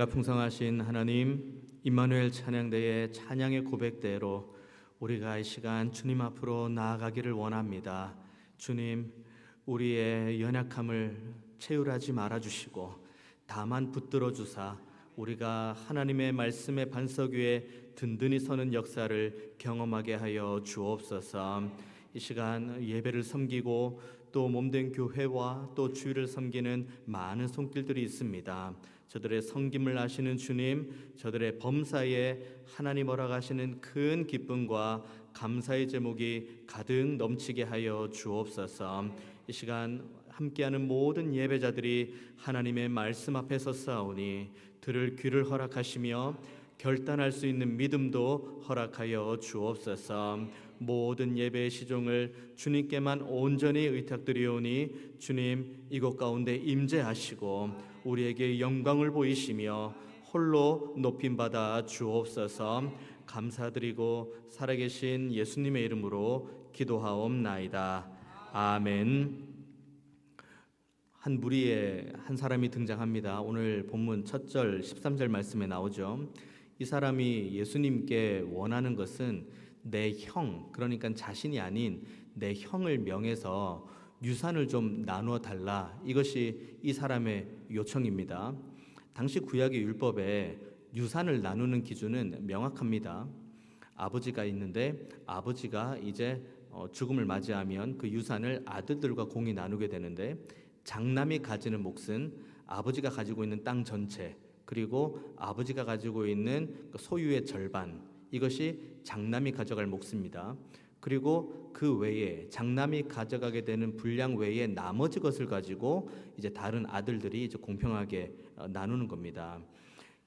풍성하신 하나님, 임마누엘 찬양대의 찬양의 고백대로 우리가 이 시간 주님 앞으로 나아가기를 원합니다. 주님, 우리의 연약함을 채울하지 말아주시고 다만 붙들어 주사 우리가 하나님의 말씀의 반석 위에 든든히 서는 역사를 경험하게 하여 주옵소서. 이 시간 예배를 섬기고 또 몸된 교회와 또 주일을 섬기는 많은 손길들이 있습니다. 저들의 섬김을 아시는 주님, 저들의 범사에 하나님 허락하시는 큰 기쁨과 감사의 제목이 가득 넘치게 하여 주옵소서. 이 시간 함께하는 모든 예배자들이 하나님의 말씀 앞에 섰사오니 들을 귀를 허락하시며 결단할 수 있는 믿음도 허락하여 주옵소서. 모든 예배의 시종을 주님께만 온전히 의탁드리오니 주님, 이곳 가운데 임재하시고 우리에게 영광을 보이시며 홀로 높임받아 주옵소서. 감사드리고 살아계신 예수님의 이름으로 기도하옵나이다. 아멘. 한 무리의 한 사람이 등장합니다. 오늘 본문 첫 절 13절 말씀에 나오죠. 이 사람이 예수님께 원하는 것은 내 형, 그러니까 자신이 아닌 내 형을 명해서 유산을 좀 나누어 달라. 이것이 이 사람의 요청입니다. 당시 구약의 율법에 유산을 나누는 기준은 명확합니다. 아버지가 있는데 아버지가 이제 죽음을 맞이하면 그 유산을 아들들과 공히 나누게 되는데, 장남이 가지는 몫은 아버지가 가지고 있는 땅 전체, 그리고 아버지가 가지고 있는 소유의 절반, 이것이 장남이 가져갈 몫입니다. 그리고 그 외에 장남이 가져가게 되는 분량 외에 나머지 것을 가지고 이제 다른 아들들이 이제 공평하게 나누는 겁니다.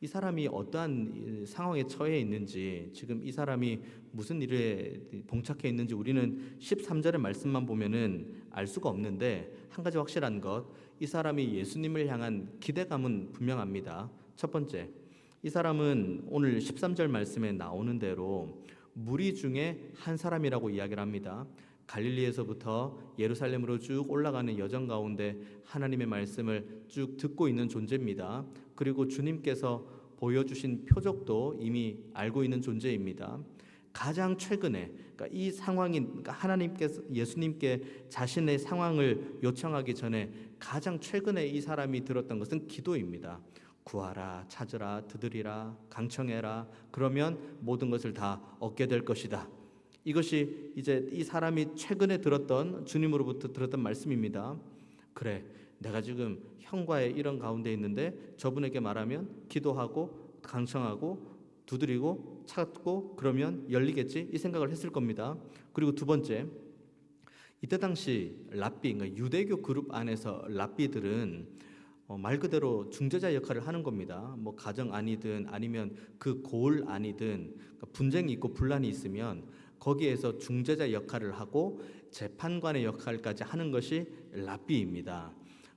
이 사람이 어떠한 상황에 처해 있는지, 지금 이 사람이 무슨 일에 봉착해 있는지 우리는 13절의 말씀만 보면은 알 수가 없는데, 한 가지 확실한 것, 이 사람이 예수님을 향한 기대감은 분명합니다. 첫 번째, 이 사람은 오늘 13절 말씀에 나오는 대로 무리 중에 한 사람이라고 이야기를 합니다. 갈릴리에서부터 예루살렘으로 쭉 올라가는 여정 가운데 하나님의 말씀을 쭉 듣고 있는 존재입니다. 그리고 주님께서 보여주신 표적도 이미 알고 있는 존재입니다. 가장 최근에, 그러니까 이 상황이, 그러니까 하나님께서 예수님께 자신의 상황을 요청하기 전에 가장 최근에 이 사람이 들었던 것은 기도입니다. 구하라, 찾으라, 두드리라, 강청해라. 그러면 모든 것을 다 얻게 될 것이다. 이것이 이제 이 사람이 최근에 들었던, 주님으로부터 들었던 말씀입니다. 그래, 내가 지금 형과의 이런 가운데 있는데 저분에게 말하면 기도하고 강청하고 두드리고 찾고 그러면 열리겠지, 이 생각을 했을 겁니다. 그리고 두 번째, 이때 당시 랍비, 그러니까 유대교 그룹 안에서 랍비들은 말 그대로 중재자 역할을 하는 겁니다. 뭐 가정 안이든 아니면 그 고을 안이든 분쟁이 있고 분란이 있으면 거기에서 중재자 역할을 하고 재판관의 역할까지 하는 것이 랍비입니다.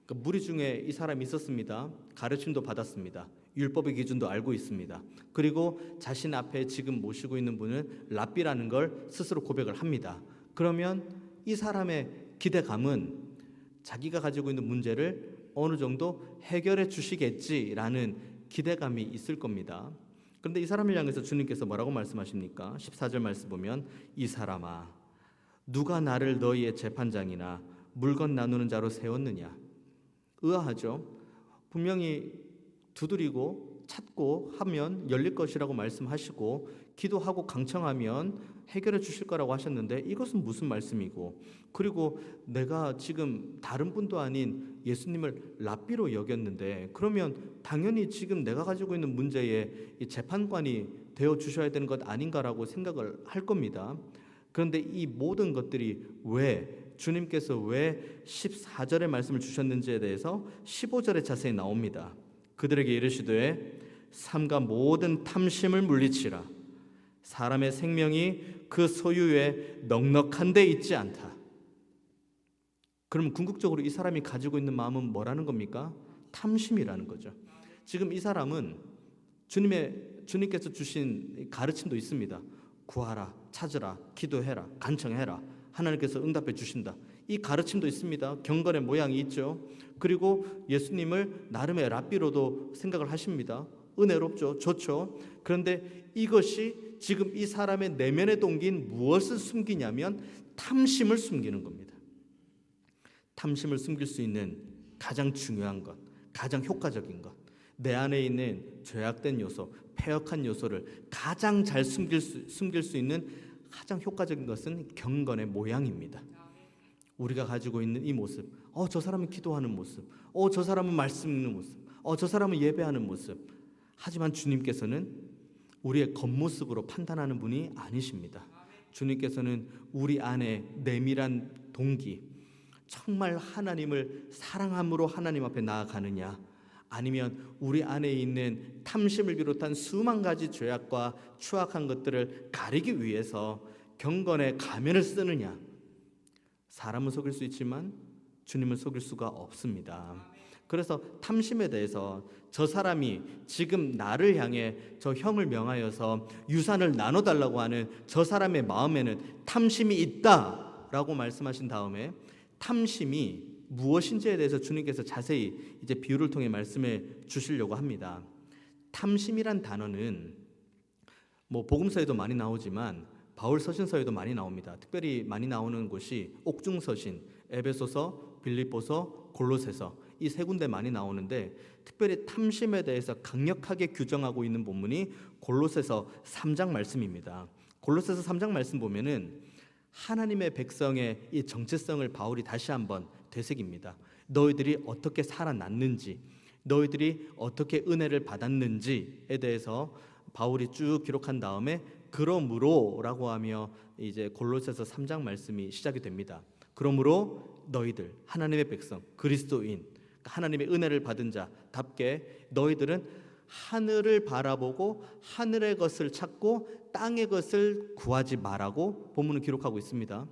그러니까 무리 중에 이 사람이 있었습니다. 가르침도 받았습니다. 율법의 기준도 알고 있습니다. 그리고 자신 앞에 지금 모시고 있는 분은 랍비라는 걸 스스로 고백을 합니다. 그러면 이 사람의 기대감은 자기가 가지고 있는 문제를 어느 정도 해결해 주시겠지라는 기대감이 있을 겁니다. 그런데 이 사람을 향해서 주님께서 뭐라고 말씀하십니까? 14절 말씀 보면, 이 사람아, 누가 나를 너희의 재판장이나 물건 나누는 자로 세웠느냐? 의아하죠. 분명히 두드리고 찾고 하면 열릴 것이라고 말씀하시고 기도하고 강청하면 해결해 주실 거라고 하셨는데, 이것은 무슨 말씀이고, 그리고 내가 지금 다른 분도 아닌 예수님을 랍비로 여겼는데 그러면 당연히 지금 내가 가지고 있는 문제에 이 재판관이 되어 주셔야 되는 것 아닌가라고 생각을 할 겁니다. 그런데 이 모든 것들이 왜 주님께서 왜 14절의 말씀을 주셨는지에 대해서 15절에 자세히 나옵니다. 그들에게 이르시되 삼가 모든 탐심을 물리치라. 사람의 생명이 그 소유에 넉넉한 데 있지 않다. 그럼 궁극적으로 이 사람이 가지고 있는 마음은 뭐라는 겁니까? 탐심이라는 거죠. 지금 이 사람은 주님께서 주신 가르침도 있습니다. 구하라, 찾으라, 기도해라, 간청해라. 하나님께서 응답해 주신다. 이 가르침도 있습니다. 경건의 모양이 있죠. 그리고 예수님을 나름의 랍비로도 생각을 하십니다. 은혜롭죠. 좋죠. 그런데 이것이 지금 이 사람의 내면의 동기인 무엇을 숨기냐면 탐심을 숨기는 겁니다. 탐심을 숨길 수 있는 가장 중요한 것, 가장 효과적인 것, 내 안에 있는 죄악된 요소, 패역한 요소를 가장 잘 숨길 수 있는 가장 효과적인 것은 경건의 모양입니다. 우리가 가지고 있는 이 모습, 저 사람은 기도하는 모습, 저 사람은 말씀 읽는 모습, 저 사람은 예배하는 모습. 하지만 주님께서는 우리의 겉모습으로 판단하는 분이 아니십니다. 주님께서는 우리 안에 내밀한 동기, 정말 하나님을 사랑함으로 하나님 앞에 나아가느냐, 아니면 우리 안에 있는 탐심을 비롯한 수만 가지 죄악과 추악한 것들을 가리기 위해서 경건의 가면을 쓰느냐. 사람은 속일 수 있지만 주님을 속일 수가 없습니다. 그래서 탐심에 대해서 저 사람이 지금 나를 향해 저 형을 명하여서 유산을 나눠달라고 하는 저 사람의 마음에는 탐심이 있다라고 말씀하신 다음에 탐심이 무엇인지에 대해서 주님께서 자세히 이제 비유를 통해 말씀해 주시려고 합니다. 탐심이란 단어는 복음서에도 많이 나오지만 바울 서신서에도 많이 나옵니다. 특별히 많이 나오는 곳이 옥중서신, 에베소서, 빌립보서, 골로새서 이 세 군데 많이 나오는데 특별히 탐심에 대해서 강력하게 규정하고 있는 본문이 골로새서 3장 말씀입니다. 골로새서 3장 말씀 보면은 하나님의 백성의 이 정체성을 바울이 다시 한번 되새깁니다. 너희들이 어떻게 살아났는지, 너희들이 어떻게 은혜를 받았는지에 대해서 바울이 쭉 기록한 다음에 그러므로라고 하며 이제 골로새서 3장 말씀이 시작이 됩니다. 그러므로 너희들 하나님의 백성 그리스도인 하나님의 은혜를 받은 자답게 너희들은 하늘을 바라보고 하늘의 것을 찾고 땅의 것을 구하지 말라고 본문은 기록하고 있습니다.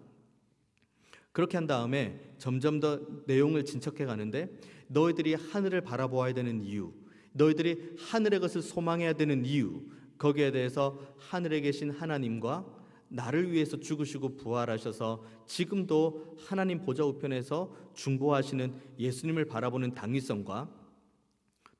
그렇게 한 다음에 점점 더 내용을 진척해 가는데 너희들이 하늘을 바라보아야 되는 이유, 너희들이 하늘의 것을 소망해야 되는 이유, 거기에 대해서 하늘에 계신 하나님과 나를 위해서 죽으시고 부활하셔서 지금도 하나님 보좌 우편에서 중보하시는 예수님을 바라보는 당위성과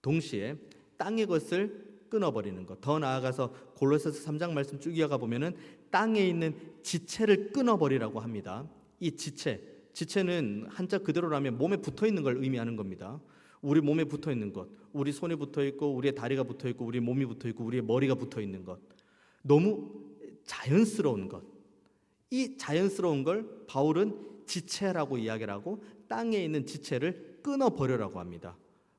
동시에 땅의 것을 끊어버리는 것. 더 나아가서 골로새서 3장 말씀 쭉 이어가 보면은 땅에 있는 지체를 끊어버리라고 합니다. 이 지체는 한자 그대로라면 몸에 붙어 있는 걸 의미하는 겁니다. 우리 몸에 붙어 있는 것, 우리 손에 붙어 있고, 우리의 다리가 붙어 있고, 우리의 몸이 붙어 있고, 우리의 머리가 붙어 있는 것, 너무 자연스러운 것. 이 자연스러운 걸 바울은 지체라고 이야기를 하고 땅에 있는 지체를 끊어버려라고 합니다.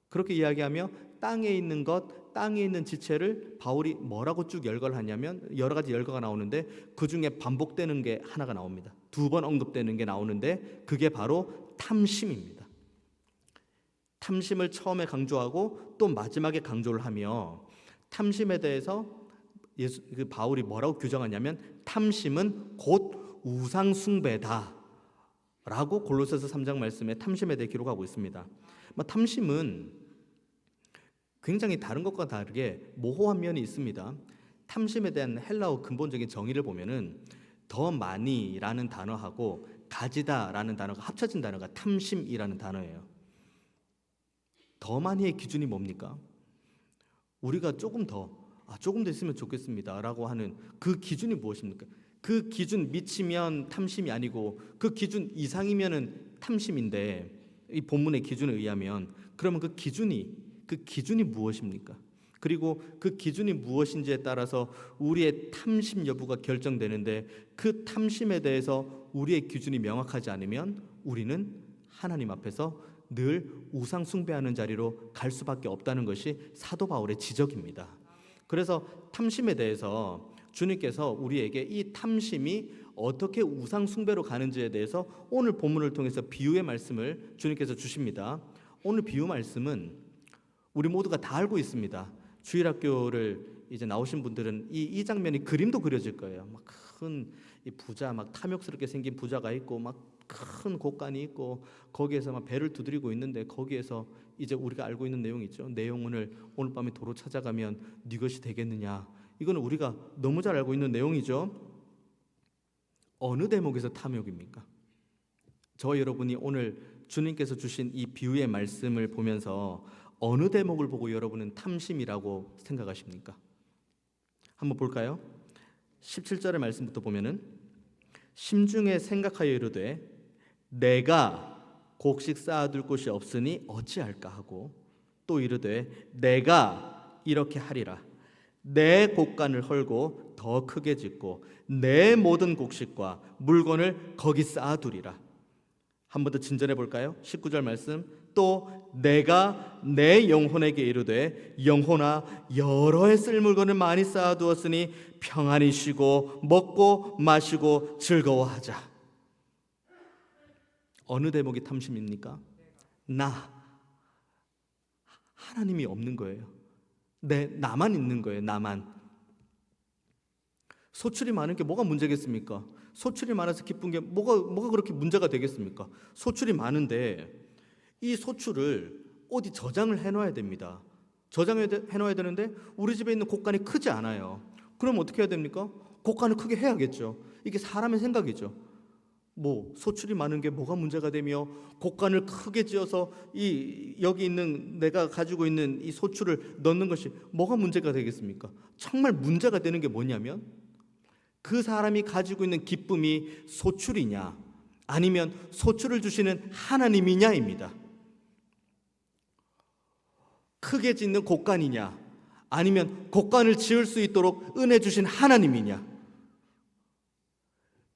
그렇게 이야기하며 땅에 있는 것, 땅에 있는 지체를 바울이 뭐라고 쭉 열거를 하냐면 여러 가지 열거가 나오는데 그 중에 반복되는 게 하나가 나옵니다. 2번 언급되는 게 나오는데 그게 바로 탐심입니다. 탐심을 처음에 강조하고 또 마지막에 강조를 하며 탐심에 대해서 바울이 뭐라고 규정하냐면 탐심은 곧 우상 숭배다 라고 골로새서 3장 말씀에 탐심에 대해 기록하고 있습니다. 탐심은 굉장히 다른 것과 다르게 모호한 면이 있습니다. 탐심에 대한 헬라어 근본적인 정의를 보면은 더 많이라는 단어하고 가지다라는 단어가 합쳐진 단어가 탐심이라는 단어예요. 더 많이의 기준이 뭡니까? 우리가 조금 더 있으면 좋겠습니다 라고 하는 그 기준이 무엇입니까? 그 기준 미치면 탐심이 아니고 그 기준 이상이면은 탐심인데 이 본문의 기준에 의하면 그러면 그 기준이 무엇입니까? 그리고 그 기준이 무엇인지에 따라서 우리의 탐심 여부가 결정되는데 그 탐심에 대해서 우리의 기준이 명확하지 않으면 우리는 하나님 앞에서 늘 우상 숭배하는 자리로 갈 수밖에 없다는 것이 사도 바울의 지적입니다. 그래서 탐심에 대해서 주님께서 우리에게 이 탐심이 어떻게 우상 숭배로 가는지에 대해서 오늘 본문을 통해서 비유의 말씀을 주님께서 주십니다. 오늘 비유 말씀은 우리 모두가 다 알고 있습니다. 주일학교를 이제 나오신 분들은 이 장면이 그림도 그려질 거예요. 막 큰 부자, 막 탐욕스럽게 생긴 부자가 있고, 막 큰 곳간이 있고, 거기에서 막 배를 두드리고 있는데 거기에서 이제 우리가 알고 있는 내용이 있죠. 내용을 오늘 밤에 도로 찾아가면 네 것이 되겠느냐. 이거는 우리가 너무 잘 알고 있는 내용이죠. 어느 대목에서 탐욕입니까? 저 여러분이 오늘 주님께서 주신 이 비유의 말씀을 보면서 어느 대목을 보고 여러분은 탐심이라고 생각하십니까? 한번 볼까요? 17절의 말씀부터 보면은 심중에 생각하여 이르되 내가 곡식 쌓아둘 곳이 없으니 어찌할까 하고 또 이르되 내가 이렇게 하리라 내 곡간을 헐고 더 크게 짓고 내 모든 곡식과 물건을 거기 쌓아두리라. 한 번 더 진전해 볼까요? 19절 말씀 또 내가 내 영혼에게 이르되 영혼아 여러 해 쓸 물건을 많이 쌓아두었으니 평안히 쉬고 먹고 마시고 즐거워하자. 어느 대목이 탐심입니까? 하나님이 없는 거예요. 나만 있는 거예요. 나만. 소출이 많은 게 뭐가 문제겠습니까? 소출이 많아서 기쁜 게 뭐가 그렇게 문제가 되겠습니까? 소출이 많은데 이 소출을 어디 저장을 해놔야 됩니다. 저장을 해놔야 되는데 우리 집에 있는 곡간이 크지 않아요. 그럼 어떻게 해야 됩니까? 곡간을 크게 해야겠죠. 이게 사람의 생각이죠. 소출이 많은 게 뭐가 문제가 되며 곡간을 크게 지어서 여기 있는 내가 가지고 있는 이 소출을 넣는 것이 뭐가 문제가 되겠습니까? 정말 문제가 되는 게 뭐냐면 그 사람이 가지고 있는 기쁨이 소출이냐 아니면 소출을 주시는 하나님이냐입니다. 크게 짓는 곡간이냐 아니면 곡간을 지을 수 있도록 은혜 주신 하나님이냐,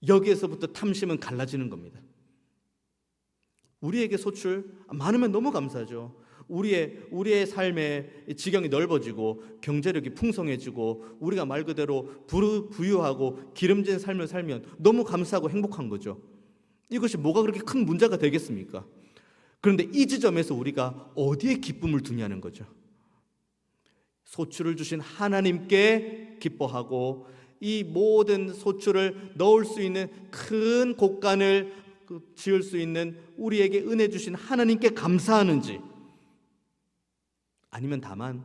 여기에서부터 탐심은 갈라지는 겁니다. 우리에게 소출 많으면 너무 감사하죠. 우리의 삶의 지경이 넓어지고 경제력이 풍성해지고 우리가 말 그대로 부유하고 기름진 삶을 살면 너무 감사하고 행복한 거죠. 이것이 뭐가 그렇게 큰 문제가 되겠습니까? 그런데 이 지점에서 우리가 어디에 기쁨을 두냐는 거죠. 소출을 주신 하나님께 기뻐하고 이 모든 소출을 넣을 수 있는 큰 곡간을 지을 수 있는 우리에게 은혜 주신 하나님께 감사하는지, 아니면 다만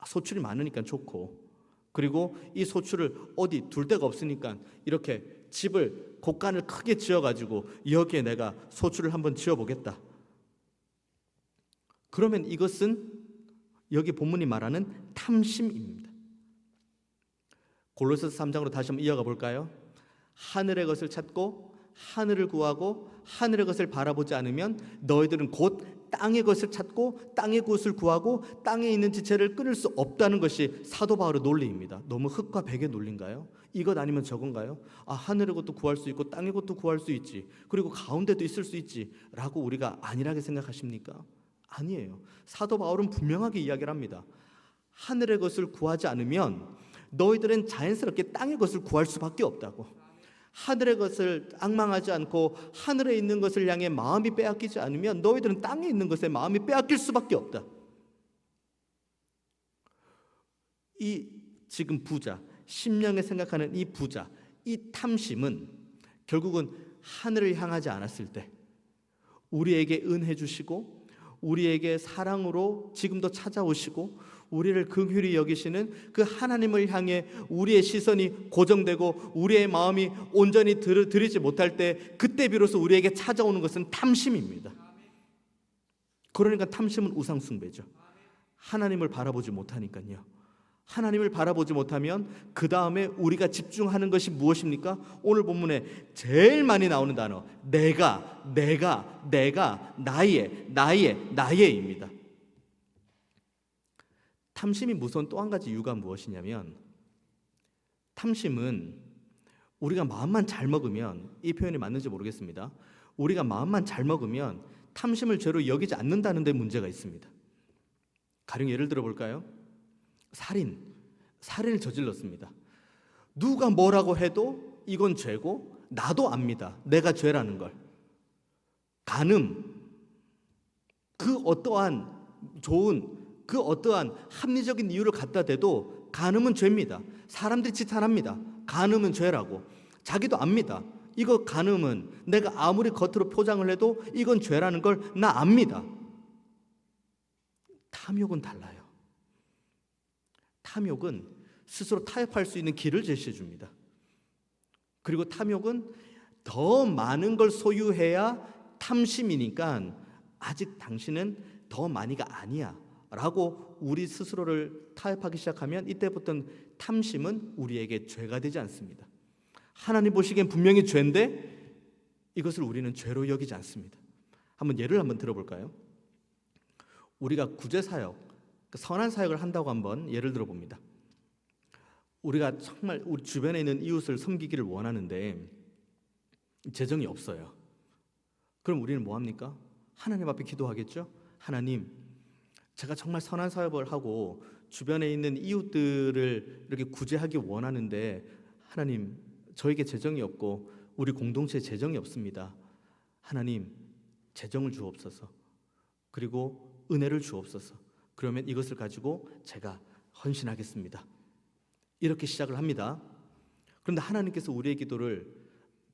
소출이 많으니까 좋고 그리고 이 소출을 어디 둘 데가 없으니까 이렇게 집을 곡간을 크게 지어가지고 여기에 내가 소출을 한번 지어보겠다. 그러면 이것은 여기 본문이 말하는 탐심입니다. 골로새서 3장으로 다시 한번 이어가 볼까요? 하늘의 것을 찾고 하늘을 구하고 하늘의 것을 바라보지 않으면 너희들은 곧 땅의 것을 찾고 땅의 것을 구하고 땅에 있는 지체를 끊을 수 없다는 것이 사도 바울의 논리입니다. 너무 흙과 백의 논리인가요? 이것 아니면 저건가요? 하늘의 것도 구할 수 있고 땅의 것도 구할 수 있지, 그리고 가운데도 있을 수 있지 라고 우리가 안일하게 생각하십니까? 아니에요. 사도 바울은 분명하게 이야기를 합니다. 하늘의 것을 구하지 않으면 너희들은 자연스럽게 땅의 것을 구할 수밖에 없다고. 하늘의 것을 앙망하지 않고 하늘에 있는 것을 향해 마음이 빼앗기지 않으면 너희들은 땅에 있는 것에 마음이 빼앗길 수밖에 없다. 이 지금 부자, 심령에 생각하는 이 부자, 이 탐심은 결국은 하늘을 향하지 않았을 때 우리에게 은혜 주시고 우리에게 사랑으로 지금도 찾아오시고 우리를 긍휼히 여기시는 그 하나님을 향해 우리의 시선이 고정되고 우리의 마음이 온전히 들이지 못할 때 그때 비로소 우리에게 찾아오는 것은 탐심입니다. 그러니까 탐심은 우상숭배죠. 하나님을 바라보지 못하니까요. 하나님을 바라보지 못하면 그 다음에 우리가 집중하는 것이 무엇입니까? 오늘 본문에 제일 많이 나오는 단어 내가, 나의입니다. 탐심이 무서운 또 한 가지 이유가 무엇이냐면, 탐심은 우리가 마음만 잘 먹으면, 이 표현이 맞는지 모르겠습니다. 우리가 마음만 잘 먹으면 탐심을 죄로 여기지 않는다는 데 문제가 있습니다. 가령 예를 들어 볼까요? 살인을 저질렀습니다. 누가 뭐라고 해도 이건 죄고 나도 압니다. 내가 죄라는 걸. 간음, 그 어떠한 합리적인 이유를 갖다 대도 간음은 죄입니다. 사람들이 지탄합니다. 간음은 죄라고. 자기도 압니다. 이거 간음은 내가 아무리 겉으로 포장을 해도 이건 죄라는 걸 나 압니다. 탐욕은 달라요. 탐욕은 스스로 타협할 수 있는 길을 제시해 줍니다. 그리고 탐욕은 더 많은 걸 소유해야 탐심이니까 아직 당신은 더 많이가 아니야 라고 우리 스스로를 타협하기 시작하면 이때부터는 탐심은 우리에게 죄가 되지 않습니다. 하나님 보시기엔 분명히 죄인데 이것을 우리는 죄로 여기지 않습니다. 예를 한번 들어볼까요? 우리가 구제사역, 선한 사역을 한다고 한번 예를 들어봅니다. 우리가 정말 우리 주변에 있는 이웃을 섬기기를 원하는데 재정이 없어요. 그럼 우리는 뭐 합니까? 하나님 앞에 기도하겠죠? 하나님, 제가 정말 선한 사역을 하고 주변에 있는 이웃들을 이렇게 구제하기 원하는데 하나님, 저에게 재정이 없고 우리 공동체에 재정이 없습니다. 하나님, 재정을 주옵소서. 그리고 은혜를 주옵소서. 그러면 이것을 가지고 제가 헌신하겠습니다. 이렇게 시작을 합니다. 그런데 하나님께서 우리의 기도를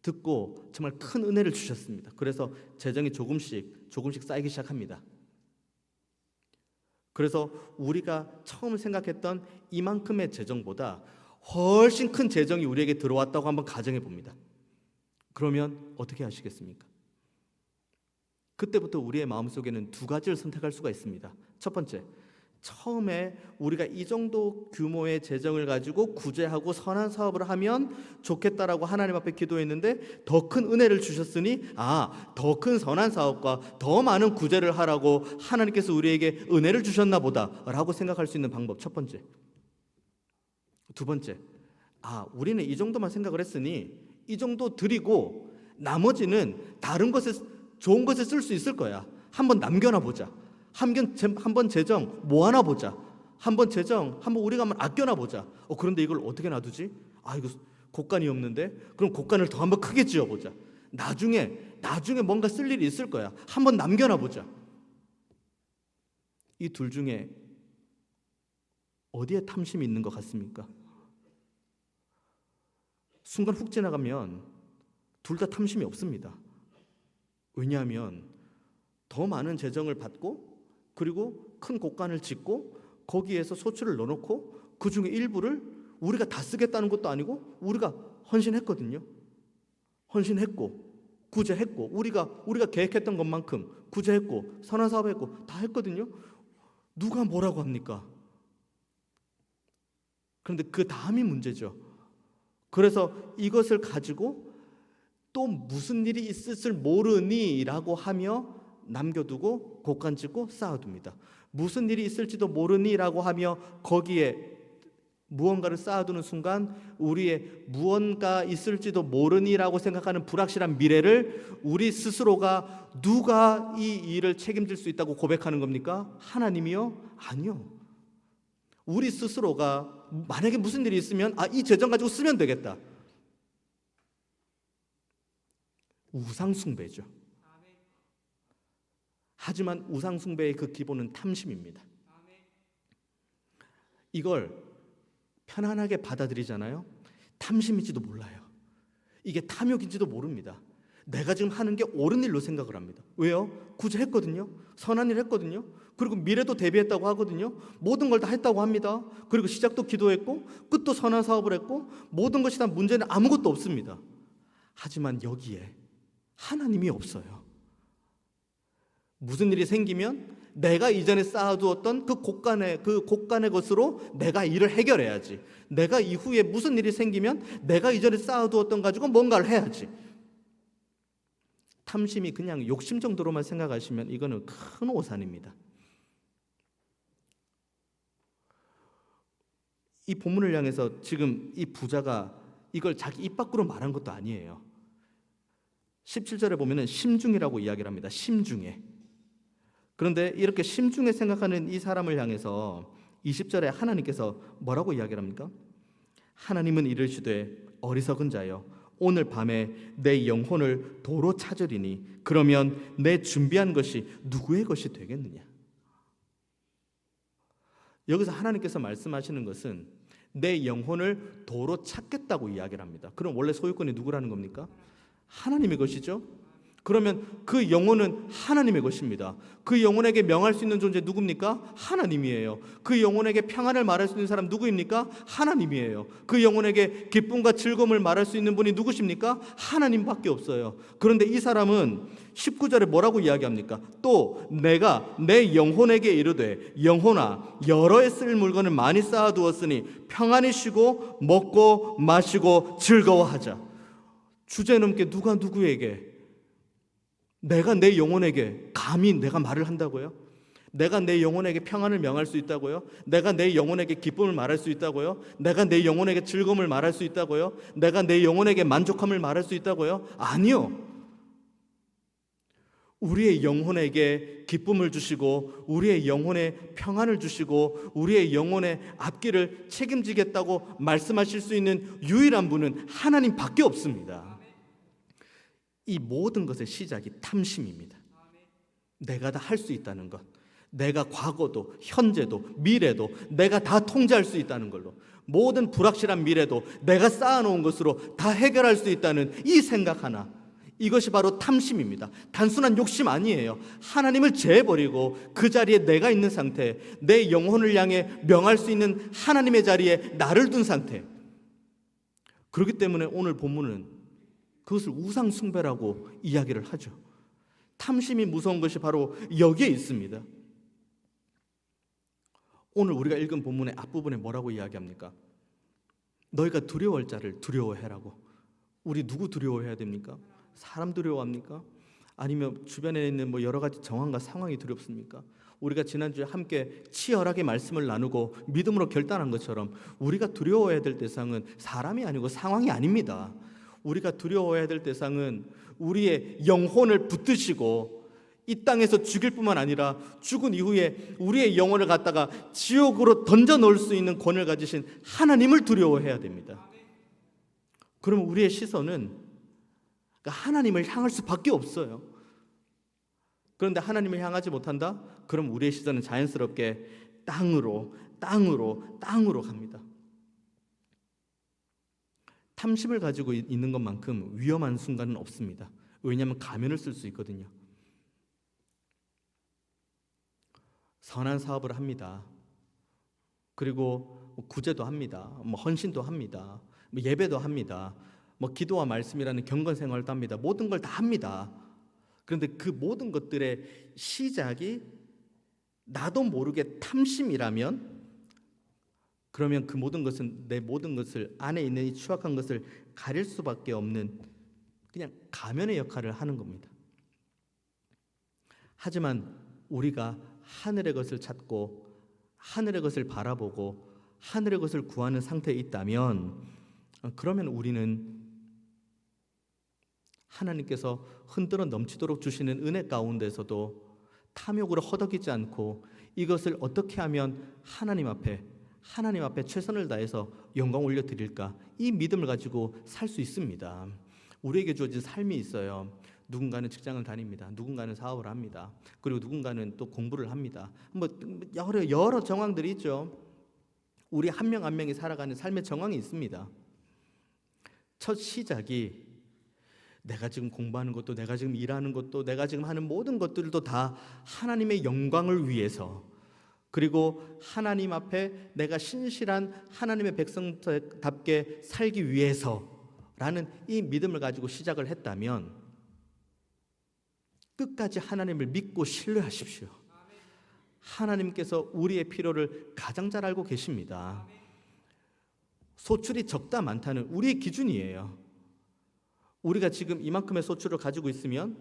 듣고 정말 큰 은혜를 주셨습니다. 그래서 재정이 조금씩 쌓이기 시작합니다. 그래서 우리가 처음 생각했던 이만큼의 재정보다 훨씬 큰 재정이 우리에게 들어왔다고 한번 가정해 봅니다. 그러면 어떻게 하시겠습니까? 그때부터 우리의 마음속에는 두 가지를 선택할 수가 있습니다. 첫 번째, 처음에 우리가 이 정도 규모의 재정을 가지고 구제하고 선한 사업을 하면 좋겠다라고 하나님 앞에 기도했는데 더 큰 은혜를 주셨으니 더 큰 선한 사업과 더 많은 구제를 하라고 하나님께서 우리에게 은혜를 주셨나 보다라고 생각할 수 있는 방법 첫 번째. 두 번째, 우리는 이 정도만 생각을 했으니 이 정도 드리고 나머지는 다른 것에 좋은 것에 쓸 수 있을 거야. 한번 남겨놔 보자. 한번 재정 모아놔 보자. 한번 우리가 한번 아껴놔 보자. 그런데 이걸 어떻게 놔두지? 이거 곡간이 없는데? 그럼 곡간을 더 한번 크게 지어보자. 나중에 뭔가 쓸 일이 있을 거야. 한번 남겨놔 보자. 이 둘 중에 어디에 탐심이 있는 것 같습니까? 순간 훅 지나가면 둘 다 탐심이 없습니다. 왜냐하면 더 많은 재정을 받고 그리고 큰 곡간을 짓고 거기에서 소출을 넣어놓고 그 중에 일부를 우리가 다 쓰겠다는 것도 아니고 우리가 헌신했거든요. 헌신했고 구제했고 우리가 계획했던 것만큼 구제했고 선한 사업했고 다 했거든요. 누가 뭐라고 합니까? 그런데 그 다음이 문제죠. 그래서 이것을 가지고 또 무슨 일이 있을지 모르니 라고 하며 남겨두고 곡간 짓고 쌓아둡니다. 무슨 일이 있을지도 모르니 라고 하며 거기에 무언가를 쌓아두는 순간 우리의 무언가 있을지도 모르니 라고 생각하는 불확실한 미래를 우리 스스로가 누가 이 일을 책임질 수 있다고 고백하는 겁니까? 하나님이요? 아니요. 우리 스스로가 만약에 무슨 일이 있으면 이 재정 가지고 쓰면 되겠다. 우상숭배죠. 하지만 우상숭배의 그 기본은 탐심입니다. 이걸 편안하게 받아들이잖아요. 탐심인지도 몰라요. 이게 탐욕인지도 모릅니다. 내가 지금 하는 게 옳은 일로 생각을 합니다. 왜요? 구제했거든요. 선한 일 했거든요. 그리고 미래도 대비했다고 하거든요. 모든 걸 다 했다고 합니다. 그리고 시작도 기도했고 끝도 선한 사업을 했고 모든 것이 다 문제는 아무것도 없습니다. 하지만 여기에 하나님이 없어요. 무슨 일이 생기면 내가 이전에 쌓아두었던 그 곡간의 것으로 내가 일을 해결해야지. 내가 이후에 무슨 일이 생기면 내가 이전에 쌓아두었던 가지고 뭔가를 해야지. 탐심이 그냥 욕심 정도로만 생각하시면 이거는 큰 오산입니다. 이 본문을 향해서 지금 이 부자가 이걸 자기 입 밖으로 말한 것도 아니에요. 17절에 보면은 심중이라고 이야기를 합니다. 심중에. 그런데 이렇게 심중에 생각하는 이 사람을 향해서 20절에 하나님께서 뭐라고 이야기를 합니까? 하나님은 이르시되 어리석은 자여 오늘 밤에 내 영혼을 도로 찾으리니 그러면 내 준비한 것이 누구의 것이 되겠느냐? 여기서 하나님께서 말씀하시는 것은 내 영혼을 도로 찾겠다고 이야기를 합니다. 그럼 원래 소유권이 누구라는 겁니까? 하나님의 것이죠. 그러면 그 영혼은 하나님의 것입니다. 그 영혼에게 명할 수 있는 존재 누굽니까? 하나님이에요. 그 영혼에게 평안을 말할 수 있는 사람 누구입니까? 하나님이에요. 그 영혼에게 기쁨과 즐거움을 말할 수 있는 분이 누구십니까? 하나님밖에 없어요. 그런데 이 사람은 19절에 뭐라고 이야기합니까? 또 내가 내 영혼에게 이르되 영혼아 여러 해 쓸 물건을 많이 쌓아두었으니 평안히 쉬고 먹고 마시고 즐거워하자. 주제넘게 누가 누구에게, 내가 내 영혼에게 감히 내가 말을 한다고요? 내가 내 영혼에게 평안을 명할 수 있다고요? 내가 내 영혼에게 기쁨을 말할 수 있다고요? 내가 내 영혼에게 즐거움을 말할 수 있다고요? 내가 내 영혼에게 만족함을 말할 수 있다고요? 아니요. 우리의 영혼에게 기쁨을 주시고 우리의 영혼에 평안을 주시고 우리의 영혼의 앞길을 책임지겠다고 말씀하실 수 있는 유일한 분은 하나님밖에 없습니다. 이 모든 것의 시작이 탐심입니다. 내가 다 할 수 있다는 것, 내가 과거도 현재도 미래도 내가 다 통제할 수 있다는 걸로, 모든 불확실한 미래도 내가 쌓아놓은 것으로 다 해결할 수 있다는 이 생각 하나, 이것이 바로 탐심입니다. 단순한 욕심 아니에요. 하나님을 제해버리고 그 자리에 내가 있는 상태, 내 영혼을 향해 명할 수 있는 하나님의 자리에 나를 둔 상태. 그렇기 때문에 오늘 본문은 그것을 우상 숭배라고 이야기를 하죠. 탐심이 무서운 것이 바로 여기에 있습니다. 오늘 우리가 읽은 본문의 앞부분에 뭐라고 이야기합니까? 너희가 두려워할 자를 두려워해라고. 우리 누구 두려워해야 됩니까? 사람 두려워합니까? 아니면 주변에 있는 여러 가지 정황과 상황이 두렵습니까? 우리가 지난주에 함께 치열하게 말씀을 나누고 믿음으로 결단한 것처럼 우리가 두려워해야 될 대상은 사람이 아니고 상황이 아닙니다. 우리가 두려워해야 될 대상은 우리의 영혼을 붙드시고 이 땅에서 죽일 뿐만 아니라 죽은 이후에 우리의 영혼을 갖다가 지옥으로 던져 넣을 수 있는 권을 가지신 하나님을 두려워해야 됩니다. 그러면 우리의 시선은 하나님을 향할 수밖에 없어요. 그런데 하나님을 향하지 못한다? 그럼 우리의 시선은 자연스럽게 땅으로 갑니다. 탐심을 가지고 있는 것만큼 위험한 순간은 없습니다. 왜냐하면 가면을 쓸 수 있거든요. 선한 사업을 합니다. 그리고 구제도 합니다. 헌신도 합니다. 예배도 합니다. 기도와 말씀이라는 경건 생활도 합니다. 모든 걸 다 합니다. 그런데 그 모든 것들의 시작이 나도 모르게 탐심이라면, 그러면 그 모든 것은 내 모든 것을, 안에 있는 이 추악한 것을 가릴 수밖에 없는 그냥 가면의 역할을 하는 겁니다. 하지만 우리가 하늘의 것을 찾고 하늘의 것을 바라보고 하늘의 것을 구하는 상태에 있다면, 그러면 우리는 하나님께서 흔들어 넘치도록 주시는 은혜 가운데서도 탐욕으로 허덕이지 않고 이것을 어떻게 하면 하나님 앞에 최선을 다해서 영광 올려드릴까, 이 믿음을 가지고 살 수 있습니다. 우리에게 주어진 삶이 있어요. 누군가는 직장을 다닙니다. 누군가는 사업을 합니다. 그리고 누군가는 또 공부를 합니다. 여러 정황들이 있죠. 우리 한 명 한 명이 살아가는 삶의 정황이 있습니다. 첫 시작이 내가 지금 공부하는 것도, 내가 지금 일하는 것도, 내가 지금 하는 모든 것들도 다 하나님의 영광을 위해서, 그리고 하나님 앞에 내가 신실한 하나님의 백성답게 살기 위해서라는 이 믿음을 가지고 시작을 했다면 끝까지 하나님을 믿고 신뢰하십시오. 하나님께서 우리의 필요를 가장 잘 알고 계십니다. 소출이 적다 많다는 우리의 기준이에요. 우리가 지금 이만큼의 소출을 가지고 있으면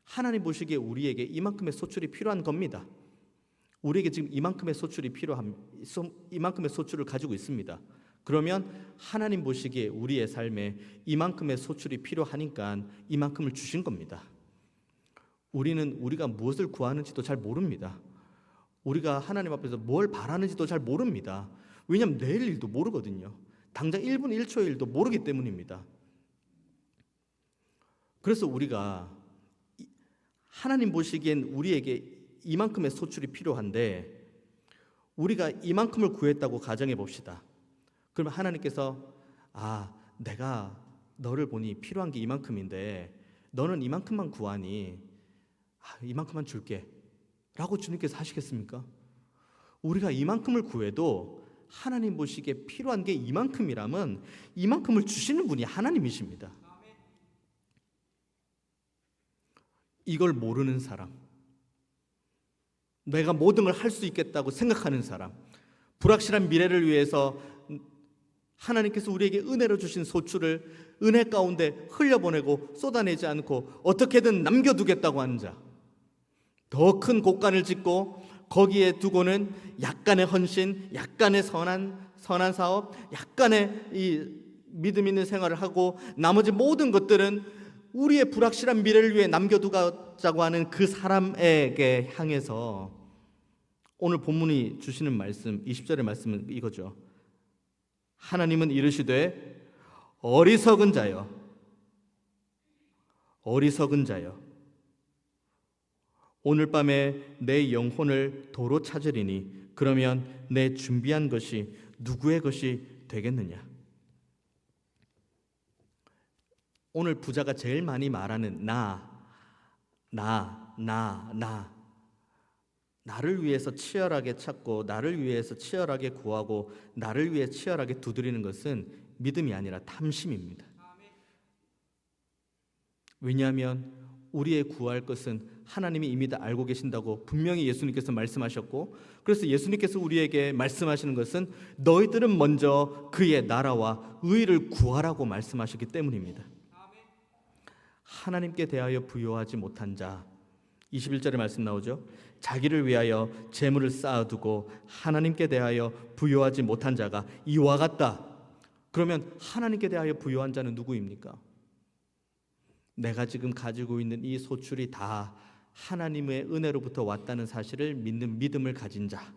하나님 보시기에 우리에게 이만큼의 소출이 필요한 겁니다. 우리에게 지금 이만큼의 소출이 이만큼의 소출을 가지고 있습니다. 그러면 하나님 보시기에 우리의 삶에 이만큼의 소출이 필요하니까 이만큼을 주신 겁니다. 우리가 무엇을 구하는지도 잘 모릅니다. 우리가 하나님 앞에서 뭘 바라는지도 잘 모릅니다. 왜냐하면 내일 일도 모르거든요. 당장 1분 1초의 일도 모르기 때문입니다. 그래서 우리가 하나님 보시기엔 우리에게 이만큼의 소출이 필요한데 우리가 이만큼을 구했다고 가정해 봅시다. 그러면 하나님께서 내가 너를 보니 필요한 게 이만큼인데 너는 이만큼만 구하니 이만큼만 줄게 라고 주님께서 하시겠습니까? 우리가 이만큼을 구해도 하나님 보시기에 필요한 게 이만큼이라면 이만큼을 주시는 분이 하나님이십니다. 이걸 모르는 사람, 내가 모든 걸 할 수 있겠다고 생각하는 사람, 불확실한 미래를 위해서 하나님께서 우리에게 은혜로 주신 소출을 은혜 가운데 흘려보내고 쏟아내지 않고 어떻게든 남겨두겠다고 하는 자, 더 큰 곳간을 짓고 거기에 두고는 약간의 헌신, 약간의 선한 사업, 약간의 이 믿음 있는 생활을 하고 나머지 모든 것들은 우리의 불확실한 미래를 위해 남겨두자고 하는 그 사람에게 향해서 오늘 본문이 주시는 말씀, 20절의 말씀은 이거죠. 하나님은 이르시되 어리석은 자여, 어리석은 자여, 오늘 밤에 내 영혼을 도로 찾으리니 그러면 내 준비한 것이 누구의 것이 되겠느냐. 오늘 부자가 제일 많이 말하는 나를 위해서 치열하게 찾고 나를 위해서 치열하게 구하고 나를 위해 치열하게 두드리는 것은 믿음이 아니라 탐심입니다. 왜냐하면 우리의 구할 것은 하나님이 이미 다 알고 계신다고 분명히 예수님께서 말씀하셨고, 그래서 예수님께서 우리에게 말씀하시는 것은 너희들은 먼저 그의 나라와 의를 구하라고 말씀하셨기 때문입니다. 하나님께 대하여 부요하지 못한 자, 21절의 말씀 나오죠. 자기를 위하여 재물을 쌓아두고 하나님께 대하여 부요하지 못한 자가 이와 같다. 그러면 하나님께 대하여 부요한 자는 누구입니까? 내가 지금 가지고 있는 이 소출이 다 하나님의 은혜로부터 왔다는 사실을 믿는 믿음을 가진 자,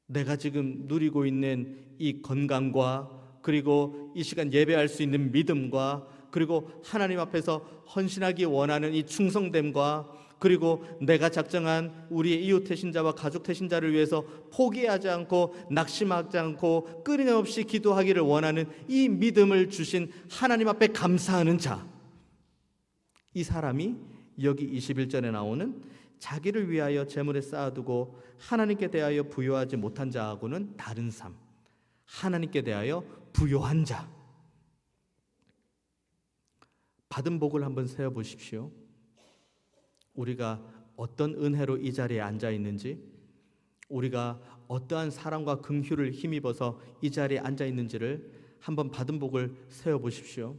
내가 지금 누리고 있는 이 건강과 그리고 이 시간 예배할 수 있는 믿음과 그리고 하나님 앞에서 헌신하기 원하는 이 충성됨과 그리고 내가 작정한 우리의 이웃 태신자와 가족 태신자를 위해서 포기하지 않고 낙심하지 않고 끊임없이 기도하기를 원하는 이 믿음을 주신 하나님 앞에 감사하는 자, 이 사람이 여기 21절에 나오는 자기를 위하여 재물에 쌓아두고 하나님께 대하여 부요하지 못한 자하고는 다른 삶, 하나님께 대하여 부요한 자. 받은 복을 한번 세어보십시오. 우리가 어떤 은혜로 이 자리에 앉아 있는지, 우리가 어떠한 사랑과 긍휼을 힘입어서 이 자리에 앉아 있는지를 한번 받은 복을 세어보십시오.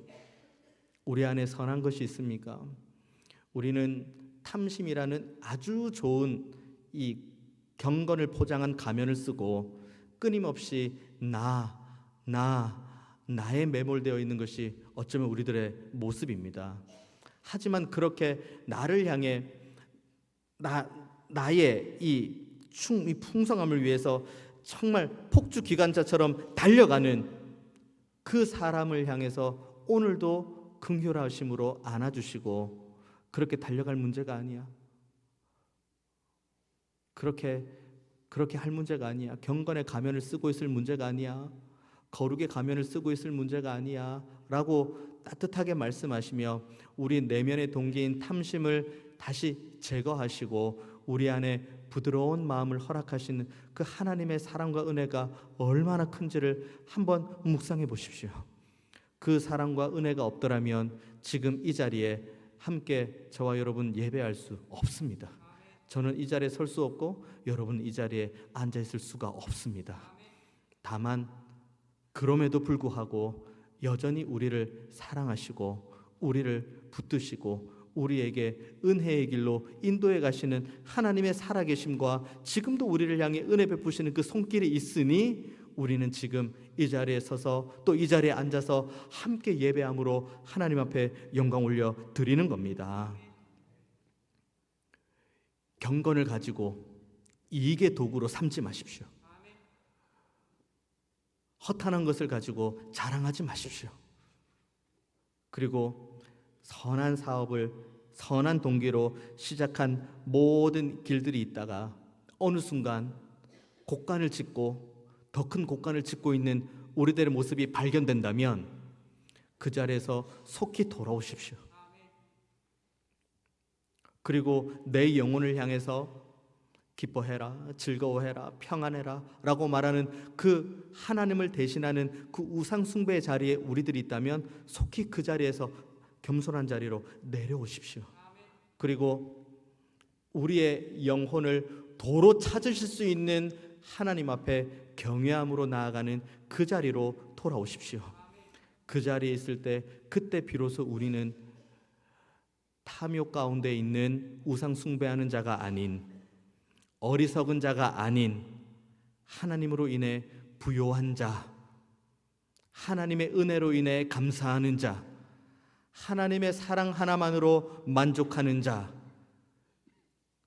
우리 안에 선한 것이 있습니까? 우리는 탐심이라는 아주 좋은 이 경건을 포장한 가면을 쓰고 끊임없이 나에 매몰되어 있는 것이 어쩌면 우리들의 모습입니다. 하지만 그렇게 나를 향해 나의 이 풍성함을 위해서 정말 폭주 기관차처럼 달려가는 그 사람을 향해서 오늘도 긍휼하심으로 안아주시고, 그렇게 달려갈 문제가 아니야. 그렇게 할 문제가 아니야. 경건의 가면을 쓰고 있을 문제가 아니야. 거룩의 가면을 쓰고 있을 문제가 아니야 라고 따뜻하게 말씀하시며 우리 내면의 동기인 탐심을 다시 제거하시고 우리 안에 부드러운 마음을 허락하시는 그 하나님의 사랑과 은혜가 얼마나 큰지를 한번 묵상해 보십시오. 그 사랑과 은혜가 없더라면 지금 이 자리에 함께 저와 여러분 예배할 수 없습니다. 저는 이 자리에 설 수 없고 여러분은 이 자리에 앉아 있을 수가 없습니다. 다만 그럼에도 불구하고 여전히 우리를 사랑하시고 우리를 붙드시고 우리에게 은혜의 길로 인도해 가시는 하나님의 살아계심과 지금도 우리를 향해 은혜 베푸시는 그 손길이 있으니 우리는 지금 이 자리에 서서 또 이 자리에 앉아서 함께 예배함으로 하나님 앞에 영광 올려 드리는 겁니다. 경건을 가지고 이익의 도구로 삼지 마십시오. 허탄한 것을 가지고 자랑하지 마십시오. 그리고 선한 사업을 선한 동기로 시작한 모든 길들이 있다가 어느 순간 곡간을 짓고 더 큰 곡간을 짓고 있는 우리들의 모습이 발견된다면 그 자리에서 속히 돌아오십시오. 그리고 내 영혼을 향해서 기뻐해라, 즐거워해라, 평안해라 라고 말하는 그 하나님을 대신하는 그 우상 숭배의 자리에 우리들이 있다면 속히 그 자리에서 겸손한 자리로 내려오십시오. 그리고 우리의 영혼을 도로 찾으실 수 있는 하나님 앞에 경외함으로 나아가는 그 자리로 돌아오십시오. 그 자리에 있을 때 그때 비로소 우리는 탐욕 가운데 있는 우상 숭배하는 자가 아닌, 어리석은 자가 아닌, 하나님으로 인해 부요한 자, 하나님의 은혜로 인해 감사하는 자, 하나님의 사랑 하나만으로 만족하는 자,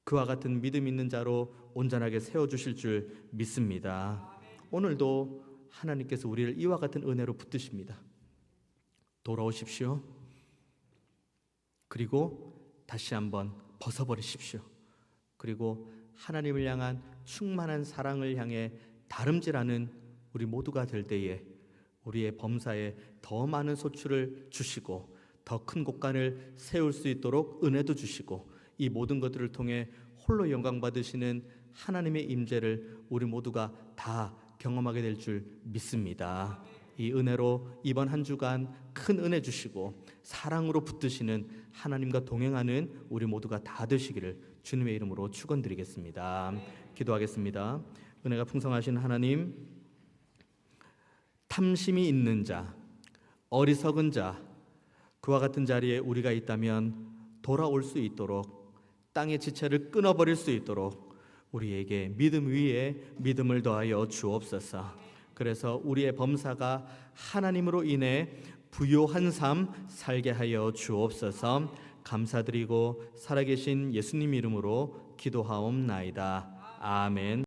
그와 같은 믿음 있는 자로 온전하게 세워주실 줄 믿습니다. 오늘도 하나님께서 우리를 이와 같은 은혜로 붙드십니다. 돌아오십시오. 그리고 다시 한번 벗어버리십시오. 그리고 하나님을 향한 충만한 사랑을 향해 다름질하는 우리 모두가 될 때에 우리의 범사에 더 많은 소출을 주시고 더 큰 곳간을 세울 수 있도록 은혜도 주시고 이 모든 것들을 통해 홀로 영광 받으시는 하나님의 임재를 우리 모두가 다 경험하게 될 줄 믿습니다. 이 은혜로 이번 한 주간 큰 은혜 주시고 사랑으로 붙드시는 하나님과 동행하는 우리 모두가 다 되시기를 주님의 이름으로 축원드리겠습니다. 기도하겠습니다. 은혜가 풍성하신 하나님, 탐심이 있는 자, 어리석은 자, 그와 같은 자리에 우리가 있다면 돌아올 수 있도록, 땅의 지체를 끊어버릴 수 있도록 우리에게 믿음 위에 믿음을 더하여 주옵소서. 그래서 우리의 범사가 하나님으로 인해 부요한 삶 살게 하여 주옵소서. 감사드리고 살아계신 예수님 이름으로 기도하옵나이다. 아멘.